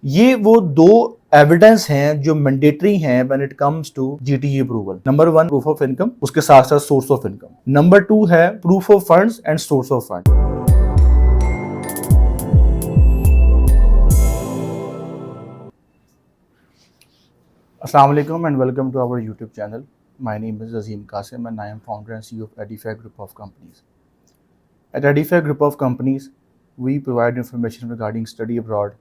ये वो दो एविडेंस हैं जो मैंडेटरी हैं when it comes to GTE approval. Number 1 proof of income, उसके साथ साथ सोर्स ऑफ इनकम। नंबर 2 है proof of funds and source of fund. अस्सलाम वालेकुम and welcome to our YouTube channel. My name is Azeem Qasim and I am founder and CEO of Edify Group of Companies. At Edify Group of Companies, we provide information regarding study abroad,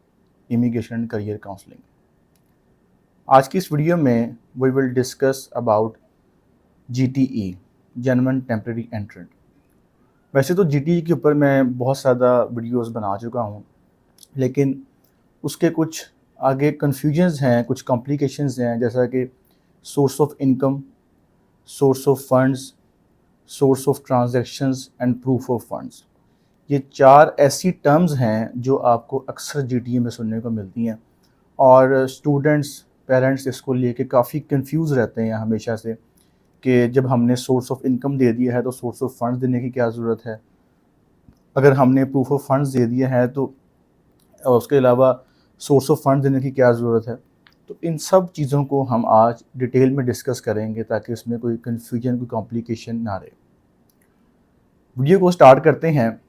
immigration and career counseling. आज की इस video में we will discuss about GTE, genuine temporary entrant. वैसे तो GTE के ऊपर मैं बहुत ज़्यादा वीडियोस बना चुका हूँ, लेकिन उसके कुछ आगे कन्फ्यूजन्स हैं, कुछ कॉम्प्लिकेशंस हैं, जैसा कि source of income, source of funds, source of transactions and proof of funds. ये चार ऐसी टर्म्स हैं जो आपको अक्सर GTE में सुनने को मिलती हैं और स्टूडेंट्स, पेरेंट्स इसको लेके काफ़ी कंफ्यूज रहते हैं हमेशा से कि जब हमने सोर्स ऑफ इनकम दे दिया है तो सोर्स ऑफ फंड्स देने की क्या ज़रूरत है, अगर हमने प्रूफ ऑफ फंड्स दे दिया है तो उसके अलावा सोर्स ऑफ फंड देने की क्या ज़रूरत है। तो इन सब चीज़ों को हम आज डिटेल में डिस्कस करेंगे ताकि इसमें कोई कन्फ्यूजन, कोई कॉम्प्लिकेशन ना रहे। वीडियो को स्टार्ट करते हैं।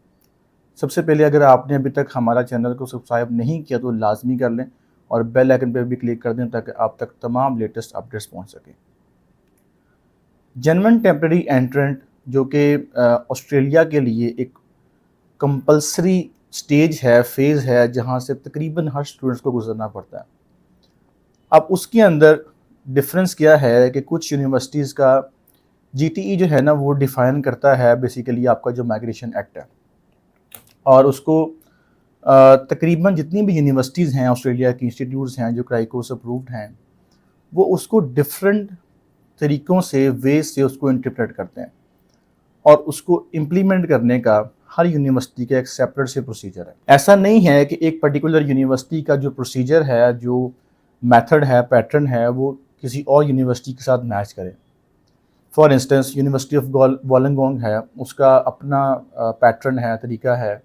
सबसे पहले अगर आपने अभी तक हमारा चैनल को सब्सक्राइब नहीं किया तो लाजमी कर लें और बेल आइकन पर भी क्लिक कर दें ताकि आप तक तमाम लेटेस्ट अपडेट्स पहुंच सकें। जेन्युइन टेम्परेरी एंट्रेंट जो कि ऑस्ट्रेलिया के लिए एक कंपल्सरी स्टेज है, फेज़ है, जहाँ से तकरीबन हर स्टूडेंट्स को गुजरना पड़ता है। अब उसके अंदर डिफरेंस क्या है कि कुछ यूनिवर्सिटीज़ का GTE जो है ना वो डिफ़ाइन करता है बेसिकली आपका जो माइग्रेशन एक्ट है, और उसको तकरीबन जितनी भी यूनिवर्सिटीज़ हैं, ऑस्ट्रेलिया की इंस्टीट्यूट्स हैं जो क्राइकोस अप्रूव्ड हैं, वो उसको डिफरेंट तरीक़ों से, वेज से उसको इंटरप्रेट करते हैं और उसको इम्प्लीमेंट करने का हर यूनिवर्सिटी का एक सेपरेट से प्रोसीजर है। ऐसा नहीं है कि एक पर्टिकुलर यूनिवर्सिटी का जो प्रोसीजर है, जो मेथड है, पैटर्न है, वो किसी और यूनिवर्सिटी के साथ मैच करे। फॉर इंस्टेंस यूनिवर्सिटी ऑफ वोllongong है, उसका अपना पैटर्न है, तरीका है।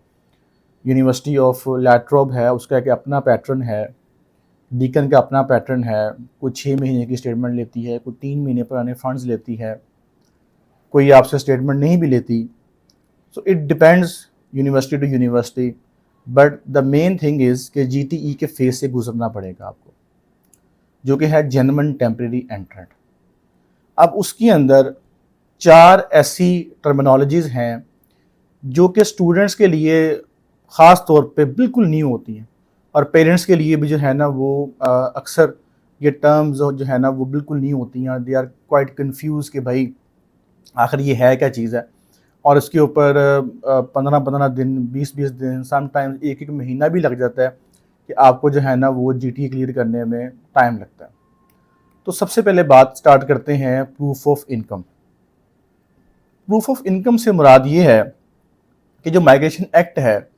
यूनिवर्सिटी ऑफ ला ट्रोब है, उसका एक अपना पैटर्न है। डीकन का अपना पैटर्न है, कोई 6 महीने की स्टेटमेंट लेती है, कोई 3 महीने पुराने फंड्स लेती है, कोई आपसे स्टेटमेंट नहीं भी लेती। So it depends university to university, but the main thing is कि GTE के फेज से गुजरना पड़ेगा आपको, जो कि है जेन्युइन टेम्परेरी एंट्रेंट। अब उसके अंदर 4 ऐसी टर्मिनोलॉजीज़ हैं जो कि स्टूडेंट्स के लिए ख़ास तौर पे बिल्कुल न्यू होती हैं और पेरेंट्स के लिए भी जो है ना वो अक्सर ये टर्म्स जो है ना वो बिल्कुल न्यू होती हैं। दे आर क्वाइट कन्फ्यूज़ कि भाई आखिर ये है क्या चीज़ है, और इसके ऊपर 15-15 दिन, 20-20 दिन, समटाइम्स 1-1 महीना भी लग जाता है कि आपको जो है ना वो GTE क्लियर करने में टाइम लगता है। तो सबसे पहले बात स्टार्ट करते हैं proof of income. Proof of income से मुराद ये है कि जो माइग्रेशन एक्ट है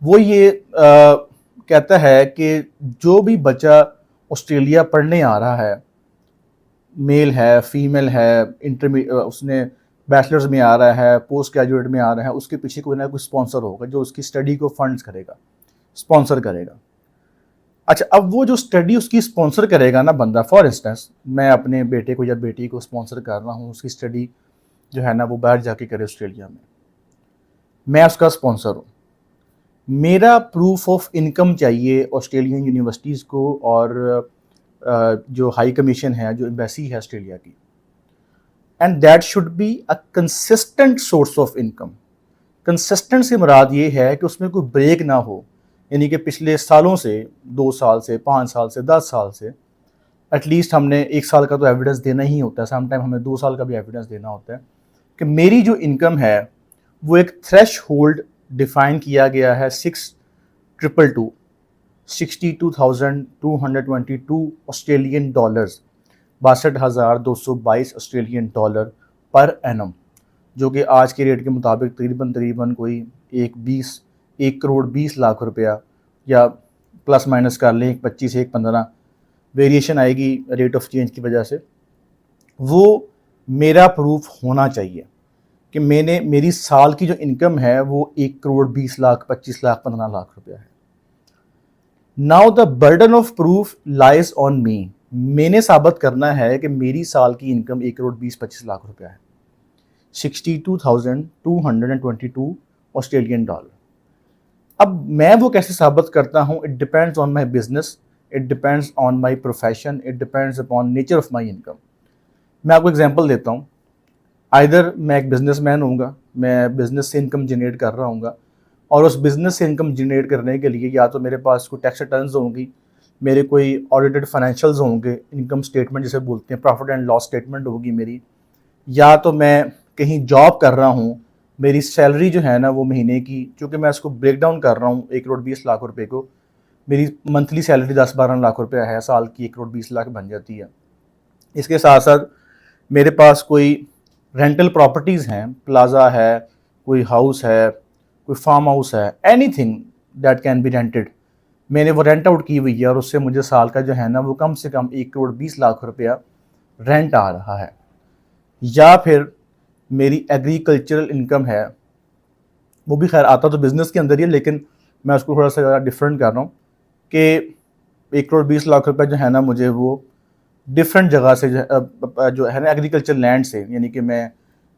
वो ये कहता है कि जो भी बच्चा ऑस्ट्रेलिया पढ़ने आ रहा है, मेल है, फीमेल है, उसने बैचलर्स में आ रहा है, पोस्ट ग्रेजुएट में आ रहा है, उसके पीछे कोई ना कोई स्पॉन्सर होगा जो उसकी स्टडी को फंड्स करेगा, स्पॉन्सर करेगा। अच्छा, अब वो जो स्टडी उसकी स्पॉन्सर करेगा ना बंदा, फॉर इंस्टेंस मैं अपने बेटे को या बेटी को स्पॉन्सर कर रहा हूँ, उसकी स्टडी जो है ना वो बाहर जाके करे ऑस्ट्रेलिया में, मैं उसका स्पॉन्सर हूँ। मेरा प्रूफ ऑफ इनकम चाहिए ऑस्ट्रेलियन यूनिवर्सिटीज़ को और जो हाई कमीशन है, जो एम्बेसी है ऑस्ट्रेलिया की, and that should be a consistent source of income. Consistent से मुराद ये है कि उसमें कोई ब्रेक ना हो, यानी कि पिछले सालों से, 2 साल से, 5 साल से, 10 साल से एटलीस्ट हमने 1 साल का तो एविडेंस देना ही होता है, समटाइम हमें 2 साल का भी एविडेंस देना होता है कि मेरी जो इनकम है वो एक थ्रेश होल्ड डिफ़ाइन किया गया है 62,222 Australian dollars, 62,222 Australian dollar per annum, जो कि आज के रेट के मुताबिक तकरीबन कोई 1 करोड़ 20 लाख रुपया, या प्लस माइनस कर लें 1.25 1.15 वेरिएशन आएगी रेट ऑफ चेंज की वजह से। वो मेरा प्रूफ होना चाहिए कि मेरी साल की जो इनकम है वो 1 करोड़ 20 लाख 25 लाख 15 लाख रुपया है। Now the burden of proof lies on me. मैंने साबित करना है कि मेरी साल की इनकम 1,20,25,00,000 रुपया है, 62,222 ऑस्ट्रेलियन डॉलर। अब मैं वो कैसे साबित करता हूँ? It depends on my business, it depends on my profession, it depends upon nature of my income. मैं आपको एग्जांपल देता हूँ। आइदर मैं एक बिजनेसमैन होऊंगा, मैं बिजनेस से इनकम जनरेट कर रहा हूँगा, और उस बिजनेस से इनकम जनरेट करने के लिए या तो मेरे पास कोई टैक्स रिटर्न्स होंगी, मेरे कोई ऑडिटेड फाइनेंशियल्स होंगे, इनकम स्टेटमेंट जिसे बोलते हैं, प्रॉफिट एंड लॉस स्टेटमेंट होगी मेरी, या तो मैं कहीं जॉब कर रहा हूँ, मेरी सैलरी जो है ना वो महीने की, चूँकि मैं इसको ब्रेक डाउन कर रहा हूँ 1,20,00,000 रुपये को, मेरी मंथली सैलरी 10-12 लाख रुपये है, साल की 1,20,00,000 बन जाती है। इसके साथ साथ मेरे पास कोई रेंटल प्रॉपर्टीज़ हैं, प्लाजा है, कोई हाउस है, कोई फार्म हाउस है, anything that can be rented, मैंने वो रेंट आउट की हुई है और उससे मुझे साल का जो है ना वो कम से कम 1,20,00,000 रुपया रेंट आ रहा है। या फिर मेरी एग्रीकल्चरल इनकम है, वो भी खैर आता तो बिज़नेस के अंदर ही है, लेकिन मैं उसको थोड़ा सा ज़्यादा डिफरेंट कर रहा हूँ कि 1,20,00,000 रुपये जो है ना मुझे वो डिफरेंट जगह से जो है ना एग्रीकल्चर लैंड से, यानी कि मैं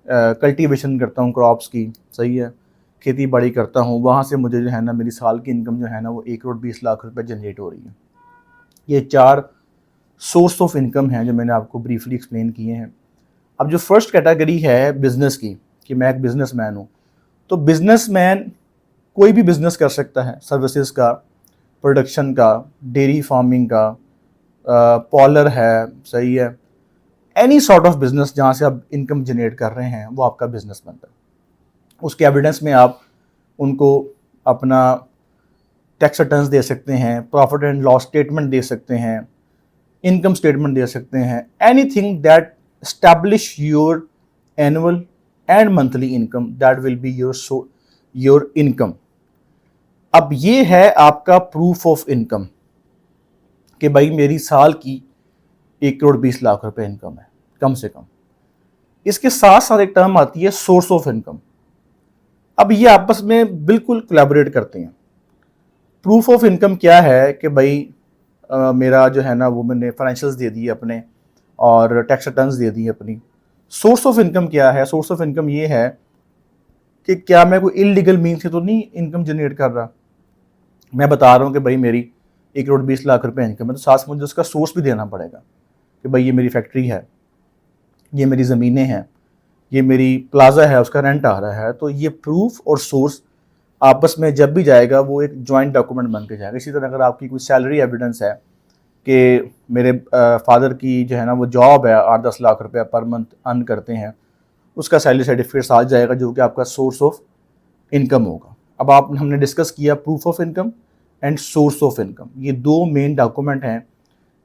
कल्टीवेशन करता हूँ क्रॉप्स की, सही है, खेती बाड़ी करता हूँ, वहाँ से मुझे जो है ना मेरी साल की इनकम जो है ना वो 1,20,00,000 रुपये जनरेट हो रही है। ये 4 सोर्स ऑफ इनकम हैं जो मैंने आपको ब्रीफली एक्सप्लेन किए हैं। अब जो फर्स्ट कैटेगरी है बिज़नेस की, कि मैं एक बिज़नेसमैन हूँ, तो बिज़नेसमैन कोई भी बिज़नेस कर सकता है, सर्विसेज का, प्रोडक्शन का, डेयरी फार्मिंग का, पॉलर है, सही है, एनी सॉर्ट ऑफ बिजनेस जहाँ से आप इनकम जनरेट कर रहे हैं वो आपका बिजनेस बनता है। उसके एविडेंस में आप उनको अपना टैक्स रिटर्न्स दे सकते हैं, प्रॉफिट एंड लॉस स्टेटमेंट दे सकते हैं, इनकम स्टेटमेंट दे सकते हैं, anything that establish your annual and monthly income, that will be your income. अब ये है आपका प्रूफ ऑफ इनकम कि भाई मेरी साल की 1,20,00,000 रुपये इनकम है कम से कम। इसके साथ साथ एक टर्म आती है सोर्स ऑफ इनकम। अब ये आपस में बिल्कुल कोलैबोरेट करते हैं। प्रूफ ऑफ इनकम क्या है कि भाई मेरा जो है ना वो मैंने फाइनेंशियल्स दे दिए अपने और टैक्स रिटर्न्स दे दिए अपनी। सोर्स ऑफ इनकम क्या है? सोर्स ऑफ इनकम ये है कि क्या मैं कोई इलीगल मीन से तो नहीं इनकम जनरेट कर रहा। मैं बता रहा हूँ कि भाई मेरी 1,20,00,000 रुपये इनकम है, तो साथ मुझे उसका सोर्स भी देना पड़ेगा कि भाई ये मेरी फैक्ट्री है, ये मेरी ज़मीनें हैं, ये मेरी प्लाजा है, उसका रेंट आ रहा है। तो ये प्रूफ और सोर्स आपस में जब भी जाएगा वो एक जॉइंट डॉक्यूमेंट बन के जाएगा। इसी तरह अगर आपकी कोई सैलरी एविडेंस है कि मेरे फादर की जो है ना वो जॉब है, 8-10 लाख रुपया पर मंथ अर्न करते हैं, उसका सैलरी सर्टिफिकेट साथ जाएगा जो कि आपका सोर्स ऑफ इनकम होगा। अब हमने डिस्कस किया proof of income and source of income. ये 2 मेन डॉक्यूमेंट हैं,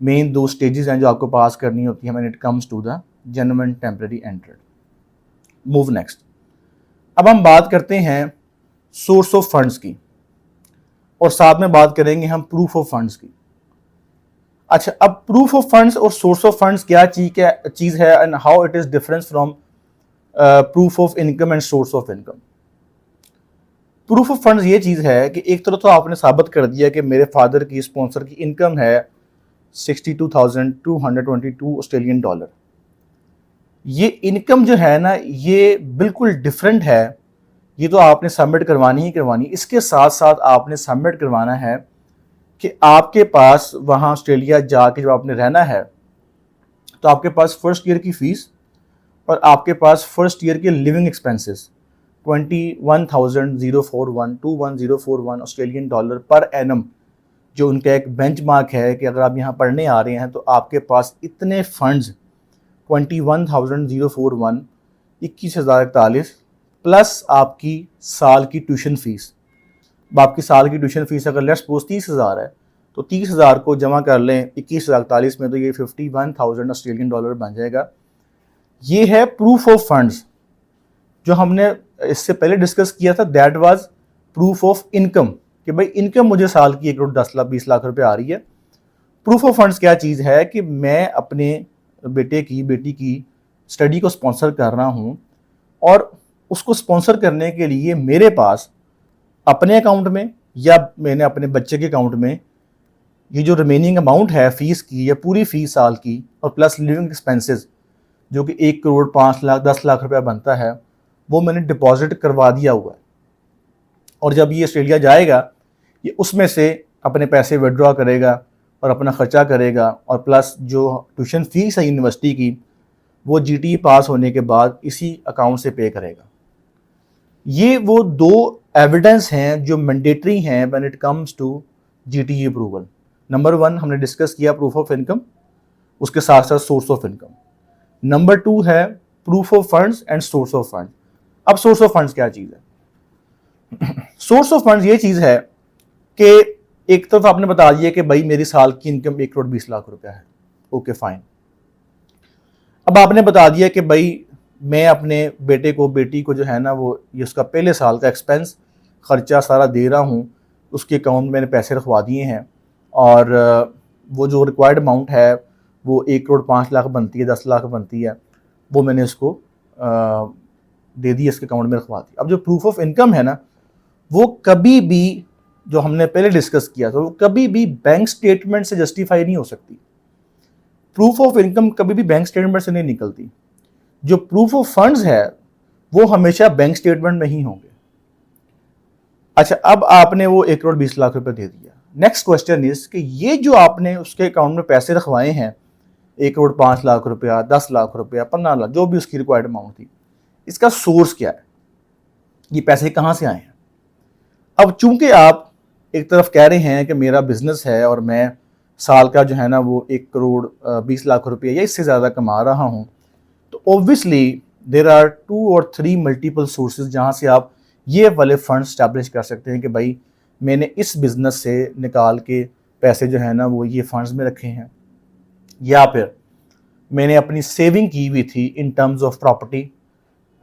मेन 2 स्टेजेस हैं जो आपको पास करनी होती है when it comes to the genuine temporary entrant. Move next. अब हम बात करते हैं सोर्स ऑफ फंड्स की और साथ में बात करेंगे हम प्रूफ ऑफ फंड्स की। अच्छा, अब प्रूफ ऑफ फंड्स और सोर्स ऑफ फंड्स क्या चीज़ है and how it is difference from proof of income and source of income. Proof of funds ये चीज़ है कि एक तरह तो आपने साबित कर दिया कि मेरे फादर की स्पॉन्सर की इनकम है 62,222 ऑस्ट्रेलियन डॉलर। ये इनकम जो है ना ये बिल्कुल डिफरेंट है, ये तो आपने सबमिट करवानी ही करवानी। इसके साथ साथ आपने सबमिट करवाना है कि आपके पास वहाँ ऑस्ट्रेलिया जाके जब आपने रहना है तो आपके पास फर्स्ट ईयर की फीस और आपके पास फर्स्ट ईयर के living expenses 21,041 Australian dollar per annum, जो उनका एक बेंचमार्क है कि अगर आप यहाँ पढ़ने आ रहे हैं तो आपके पास इतने फंड्स 21,041 21,041 प्लस आपकी साल की ट्यूशन फीस। अब आपकी साल की ट्यूशन फीस अगर लेट्स सपोज 30,000 है तो 30,000 को जमा कर लें 21,041 में तो ये 51,000 ऑस्ट्रेलियन डॉलर बन जाएगा। ये है प्रूफ ऑफ फंड्स। जो हमने इससे पहले डिस्कस किया था that was proof of income कि भाई इनकम मुझे साल की 1,10,20,00,000 रुपये आ रही है। प्रूफ ऑफ फंड्स क्या चीज़ है कि मैं अपने बेटी की स्टडी को स्पॉन्सर कर रहा हूँ और उसको स्पॉन्सर करने के लिए मेरे पास अपने अकाउंट में या मैंने अपने बच्चे के अकाउंट में ये जो रिमेनिंग अमाउंट है फ़ीस की या पूरी फ़ीस साल की और प्लस लिविंग एक्सपेंसेस जो कि 1 करोड़ 5 लाख 10 लाख रुपया बनता है, वो मैंने डिपॉजिट करवा दिया हुआ है। और जब ये ऑस्ट्रेलिया जाएगा, ये उसमें से अपने पैसे विड्रॉ करेगा और अपना ख़र्चा करेगा, और प्लस जो ट्यूशन फ़ीस है यूनिवर्सिटी की, वो जीटीई पास होने के बाद इसी अकाउंट से पे करेगा। ये वो दो एविडेंस हैं जो मैंडेटरी हैं when it comes to GTE approval. Number 1 हमने डिस्कस किया प्रूफ ऑफ इनकम, उसके साथ साथ सोर्स ऑफ इनकम। नंबर 2 है proof of funds and source of fund. अब सोर्स ऑफ फंड्स क्या चीज़ है? सोर्स ऑफ फंड्स ये चीज़ है कि एक तरफ आपने बता दिया कि भाई मेरी साल की इनकम 1 करोड़ 20 लाख रुपया है, ओके फाइन। अब आपने बता दिया कि भाई मैं अपने बेटे को बेटी को जो है ना वो ये उसका पहले साल का एक्सपेंस खर्चा सारा दे रहा हूँ, उसके अकाउंट में मैंने पैसे रखवा दिए हैं, और वो जो रिक्वायर्ड अमाउंट है वो 1 करोड़ 5 लाख बनती है, 10 लाख बनती है, वो मैंने उसको दे दी, इसके अकाउंट में रखवा दी। अब जो प्रूफ ऑफ इनकम है ना, वो कभी भी, जो हमने पहले डिस्कस किया था, वो कभी भी बैंक स्टेटमेंट से जस्टिफाई नहीं हो सकती। प्रूफ ऑफ इनकम कभी भी बैंक स्टेटमेंट से नहीं निकलती। जो प्रूफ ऑफ फंड्स है वो हमेशा बैंक स्टेटमेंट में ही होंगे। अच्छा, अब आपने वो 1 करोड़ 20 लाख रुपए दे दिया। नेक्स्ट क्वेश्चन इज कि ये जो आपने उसके अकाउंट में पैसे रखवाए हैं, 1 करोड़ 5 लाख रुपया, 10 लाख रुपया, 15 लाख, जो भी उसकी रिक्वायर्ड अमाउंट थी, इसका सोर्स क्या है? ये पैसे कहाँ से आए हैं? अब चूंकि आप एक तरफ कह रहे हैं कि मेरा बिजनेस है और मैं साल का जो है ना वो 1 करोड़ 20 लाख रुपया या इससे ज़्यादा कमा रहा हूँ, तो ऑब्वियसली देर आर 2 और 3 मल्टीपल सोर्सेज जहाँ से आप ये वाले फंड स्टैब्लिश कर सकते हैं कि भाई मैंने इस बिज़नेस से निकाल के पैसे जो है ना वो ये फंड्स में रखे हैं, या फिर मैंने अपनी सेविंग की हुई थी इन टर्म्स ऑफ प्रॉपर्टी।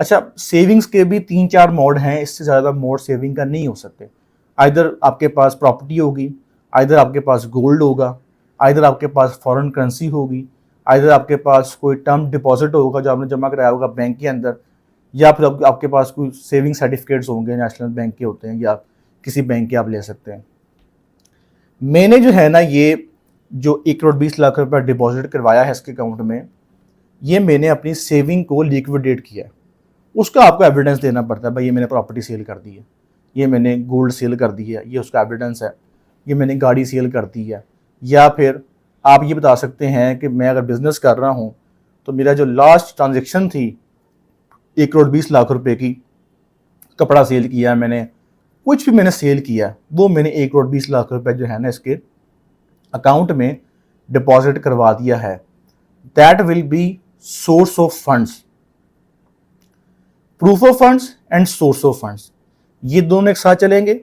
अच्छा, सेविंग्स के भी 3-4 मोड हैं, इससे ज़्यादा मोड सेविंग का नहीं हो सकते। आइदर आपके पास प्रॉपर्टी होगी, आइदर आपके पास गोल्ड होगा, आइदर आपके पास फॉरेन करेंसी होगी, आइदर आपके पास कोई टर्म डिपॉजिट होगा जो आपने जमा कराया होगा बैंक के अंदर, या फिर आपके पास कोई सेविंग सर्टिफिकेट्स होंगे, नेशनल बैंक के होते हैं या किसी बैंक के आप ले सकते हैं। मैंने जो है ना ये जो 1 करोड़ 20 लाख रुपया डिपॉजिट करवाया है इसके अकाउंट में, ये मैंने अपनी सेविंग को लिक्विडेट किया है। उसका आपको एविडेंस देना पड़ता है, भाई ये मैंने प्रॉपर्टी सेल कर दी है, ये मैंने गोल्ड सेल कर दी है, ये उसका एविडेंस है, ये मैंने गाड़ी सेल कर दी है। या फिर आप ये बता सकते हैं कि मैं अगर बिज़नेस कर रहा हूँ तो मेरा जो लास्ट ट्रांजेक्शन थी 1 करोड़ 20 लाख रुपए की, कपड़ा सेल किया मैंने, कुछ भी मैंने सेल किया, वो मैंने 1 करोड़ 20 लाख रुपए जो है ना इसके अकाउंट में डिपॉजिट करवा दिया है। That will be source of funds. Proof of funds and source of funds, ये दोनों एक साथ चलेंगे।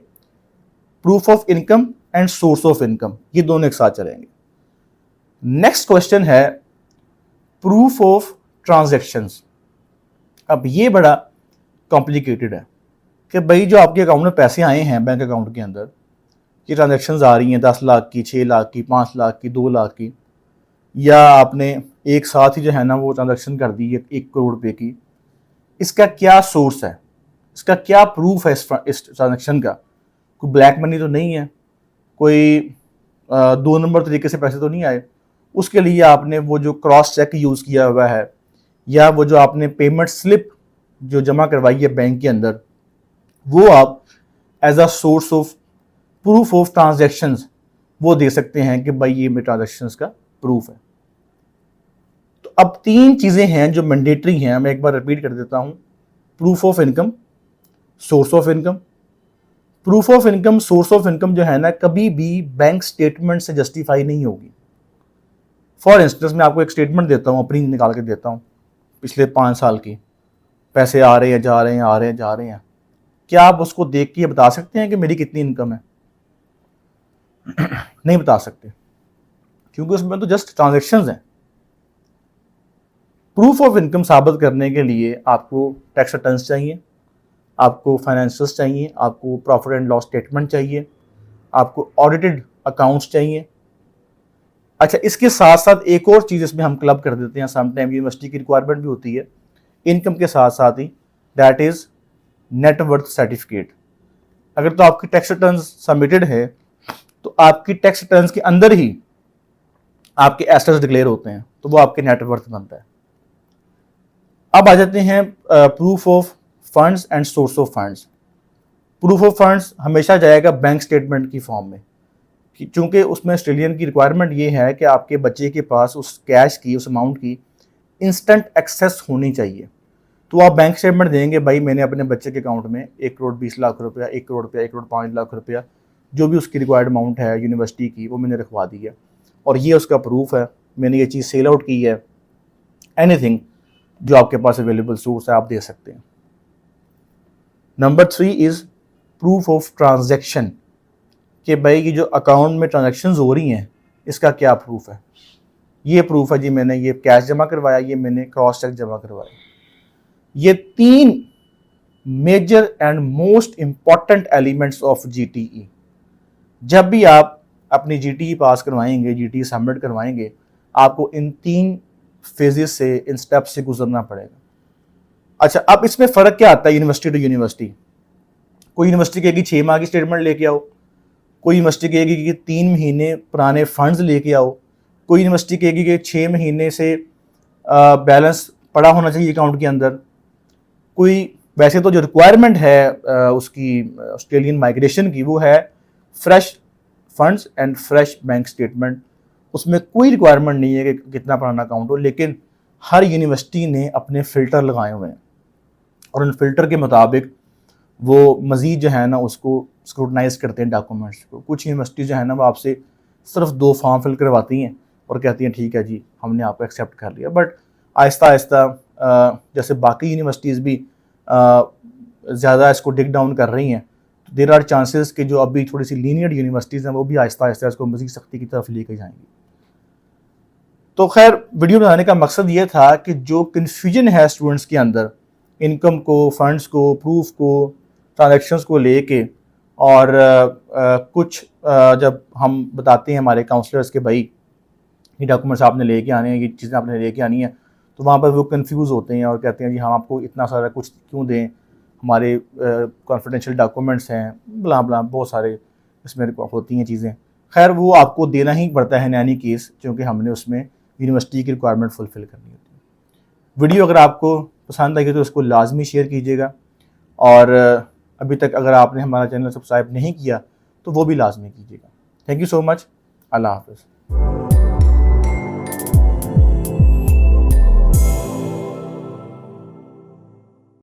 Proof of income and source of income, ये दोनों एक साथ चलेंगे। नेक्स्ट क्वेश्चन है प्रूफ ऑफ ट्रांजैक्शंस। अब ये बड़ा कॉम्प्लिकेटेड है कि भाई जो आपके अकाउंट में पैसे आए हैं बैंक अकाउंट के अंदर, ये ट्रांजैक्शंस आ रही हैं 10 लाख की, 6 लाख की, 5 लाख की, 2 लाख की, या आपने एक साथ ही जो है ना वो ट्रांजैक्शन कर दी है 1 करोड़ रुपए की, इसका क्या सोर्स है? इसका क्या प्रूफ है इस ट्रांजैक्शन का? कोई ब्लैक मनी तो नहीं है, कोई 2 नंबर तरीके से पैसे तो नहीं आए? उसके लिए आपने वो जो क्रॉस चेक यूज़ किया हुआ है, या वो जो आपने पेमेंट स्लिप जो जमा करवाई है बैंक के अंदर, वो आप as a source of proof of transactions वो दे सकते हैं कि भाई ये मेरे ट्रांजैक्शंस का प्रूफ है। तो अब 3 चीज़ें हैं जो मैंडेटरी हैं, मैं एक बार रिपीट कर देता हूँ। Proof of income, source of income. Proof of income, source of income जो है ना कभी भी बैंक स्टेटमेंट से जस्टिफाई नहीं होगी। फॉर इंस्टेंस मैं आपको एक स्टेटमेंट देता हूँ, अपनी निकाल के देता हूँ, पिछले 5 साल की, पैसे आ रहे हैं जा रहे हैं, आ रहे हैं जा रहे हैं, क्या आप उसको देख के बता सकते हैं कि मेरी कितनी इनकम है? नहीं बता सकते, क्योंकि उसमें तो जस्ट ट्रांजैक्शंस हैं। प्रूफ ऑफ इनकम साबित करने के लिए आपको टैक्स रिटर्न्स चाहिए, आपको फाइनेंशियल्स चाहिए, आपको प्रॉफिट एंड लॉस स्टेटमेंट चाहिए, आपको ऑडिटेड अकाउंट्स चाहिए। अच्छा, इसके साथ साथ एक और चीज़ इसमें हम क्लब कर देते हैं, समटाइम यूनिवर्सिटी की रिक्वायरमेंट भी होती है इनकम के साथ साथ ही, that is net worth certificate. अगर तो आपकी टैक्स रिटर्न सबमिटेड है तो आपकी टैक्स रिटर्न्स के अंदर ही आपके एसेट्स डिक्लेयर होते हैं, तो वो आपके नेटवर्थ बनता है। अब आ जाते हैं proof of funds and source of funds. Proof of funds हमेशा जाएगा बैंक स्टेटमेंट की फॉर्म में, क्योंकि उसमें ऑस्ट्रेलियन की रिक्वायरमेंट ये है कि आपके बच्चे के पास उस कैश की, उस अमाउंट की इंस्टेंट एक्सेस होनी चाहिए। तो आप बैंक स्टेटमेंट देंगे, भाई मैंने अपने बच्चे के अकाउंट में 1,20,00,000 रुपया, 1 करोड़ रुपया, 1,05,00,000 रुपया, जो भी उसकी रिक्वायर्ड अमाउंट है यूनिवर्सिटी की, वो मैंने रखवा दी है और ये उसका प्रूफ है, मैंने ये चीज़ सेल आउट की है। एनीथिंग जो आपके पास अवेलेबल सोर्स है आप दे सकते हैं। Number 3 is proof of transaction, कि भाई की जो अकाउंट में ट्रांजैक्शंस हो रही हैं इसका क्या प्रूफ है। ये प्रूफ है जी, मैंने ये कैश जमा करवाया, ये मैंने क्रॉस चेक जमा करवाया। ये 3 major and most important elements of GTE. जब भी आप अपनी जीटीई पास करवाएंगे, जीटीई सबमिट करवाएंगे, आपको इन 3 फेजेस से, इन स्टेप्स से गुजरना पड़ेगा। अच्छा, अब इसमें फ़र्क क्या आता है यूनिवर्सिटी टू यूनिवर्सिटी। कोई यूनिवर्सिटी कहेगी 6 माह की स्टेटमेंट लेके आओ, कोई यूनिवर्सिटी कहेगी कि 3 महीने पुराने फंड्स लेके आओ, कोई यूनिवर्सिटी कहेगी कि 6 महीने से बैलेंस पड़ा होना चाहिए अकाउंट के अंदर। कोई वैसे तो जो रिक्वायरमेंट है उसकी ऑस्ट्रेलियन माइग्रेशन की, वो है fresh funds and fresh bank statement. उसमें कोई रिक्वायरमेंट नहीं है कि कितना पुराना अकाउंट हो, लेकिन हर यूनिवर्सिटी ने अपने फ़िल्टर लगाए हुए हैं और उन फिल्टर के मुताबिक वो मज़ीद जो है ना उसको स्क्रूटनाइज करते हैं डॉक्यूमेंट्स को। कुछ यूनिवर्सिटी जो है ना वो आपसे सिर्फ 2 फॉर्म फिल करवाती हैं और कहती हैं ठीक है जी हमने आपको एक्सेप्ट कर लिया, बट आहिस्ता आहिस्ता जैसे बाकी यूनिवर्सिटीज़ भी ज़्यादा इसको डिग डाउन कर रही हैं, तो देर आर चांसेस कि जो अभी थोड़ी सी लीनियर यूनिवर्सिटीज़ हैं वो भी आहिस्ता आहिस्ता इसको मज़ीद सख्ती की तरफ लेके जाएंगी। तो खैर वीडियो बनाने का मकसद ये था कि जो कन्फ्यूजन है स्टूडेंट्स के अंदर इनकम को, फंड्स को, प्रूफ को, ट्रांजैक्शंस को लेके, और कुछ जब हम बताते हैं हमारे काउंसलर्स के भाई ये डॉक्यूमेंट्स आपने लेके आने हैं, ये चीज़ें आपने लेके आनी है, तो वहाँ पर वो कंफ्यूज होते हैं और कहते हैं जी हम आपको इतना सारा कुछ क्यों दें, हमारे कॉन्फिडेंशियल डॉक्यूमेंट्स हैं, बला बला बहुत सारे इसमें होती हैं चीज़ें। खैर वो आपको देना ही पड़ता है इन एनी केस, क्योंकि हमने उसमें यूनिवर्सिटी की रिक्वायरमेंट फुलफ़िल करनी होती है। वीडियो अगर आपको पसंद आई तो इसको लाजमी शेयर कीजिएगा, और अभी तक अगर आपने हमारा चैनल सब्सक्राइब नहीं किया तो वो भी लाजमी कीजिएगा। Thank you so much. अल्लाह हाफ़िज़।